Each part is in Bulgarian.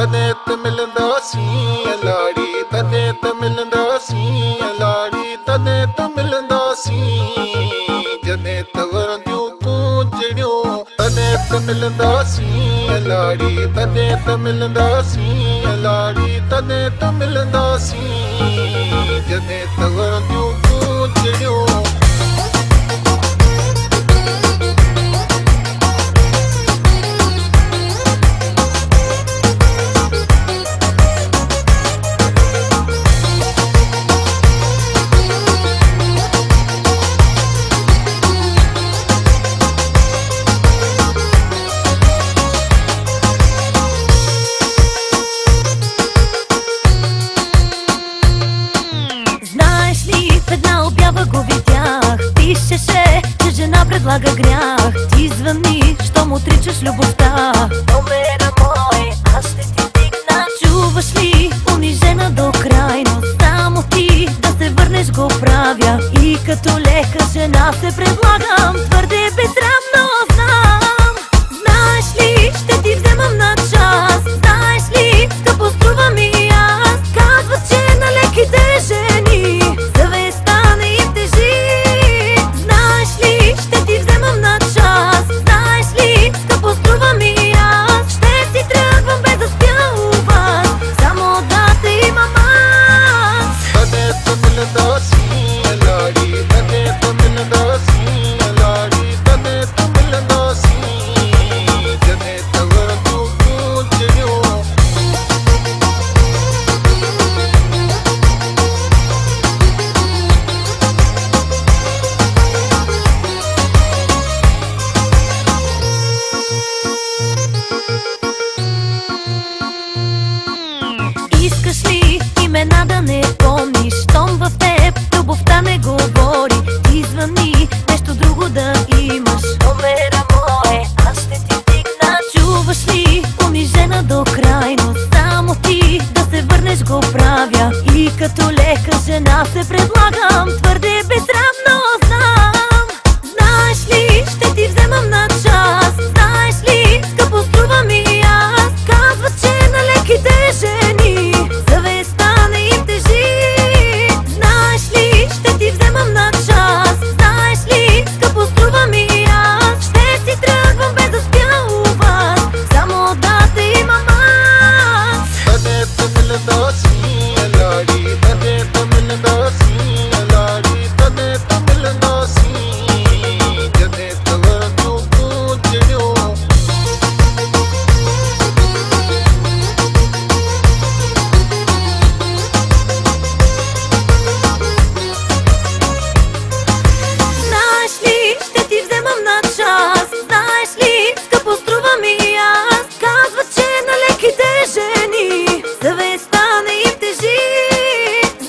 तने त मिलंदा सी लाड़ी तने त मिलंदा सी लाड़ी तने त मिलंदा सी जने त वरंदियूं तूं जड़ियूं तने त मिलंदा सी लाड़ी तने त मिलंदा सी लाड़ी तने त मिलंदा सी जने त वरंदियूं तूं जड़ियूं го видях, пишеше, че жена предлага грях. Ти звъни, щом отричаш любовта. Номера мой, аз ще ти дигна. Чуваш ли, унижена до крайност. Само ти да се върнеш го правя. И като лека жена се предлагам. Твърде безсрамно знам. Знаеш ли, ще ти вземам на час. Знаеш ли, скъпо струва ми аз. Казват, че на леките жени съвестта не им тежи. Знаеш ли, ще ти вземам на час. Знаеш ли, скъпо струва ми аз. Ще си тръгвам без да спя у вас. Само да те имам аз. Тане та миланда си लाड़ी तने त मिलंदा सी लाड़ी तने त मिलंदा सी जने त वरंदियूं तूं जड़ियूं Искаш ли имена да не помниш? Щом в теб любовта не говори. Ти звъни, нещо друго да имаш. Номера мое, аз ще ти дигна. Чуваш ли, унижена до крайност. Само ти да се върнеш го правя. И като лека жена се предлагам. Твърде безсрамно знам. Знаеш ли, ще ти вземам на час. Знаеш ли, скъпо струва ми аз. Казват, че на леките жени съвестта не им тежи. Знаеш ли, ще ти вземам на час. Знаеш ли, скъпо струва ми аз. Ще си тръгвам без да спя у вас. Само да те имам аз. तने त मिलंदा सी लाड़ी तने त मिलंदा सी लाड़ी तने त मिलंदा सी जने त वरंदियूं तूं जड़ियूं Знаеш ли, ще ти вземам на час. Знаеш ли, скъпо струва ми аз. Казват, че на леките жени съвестта не им тежи.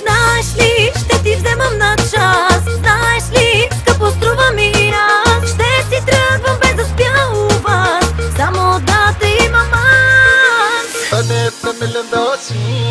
Знаеш ли, ще ти вземам на час. Знаеш ли, скъпо струва ми аз. Ще си тръгвам без да спя у вас. Само да те имам аз. तने त मिलंदा सी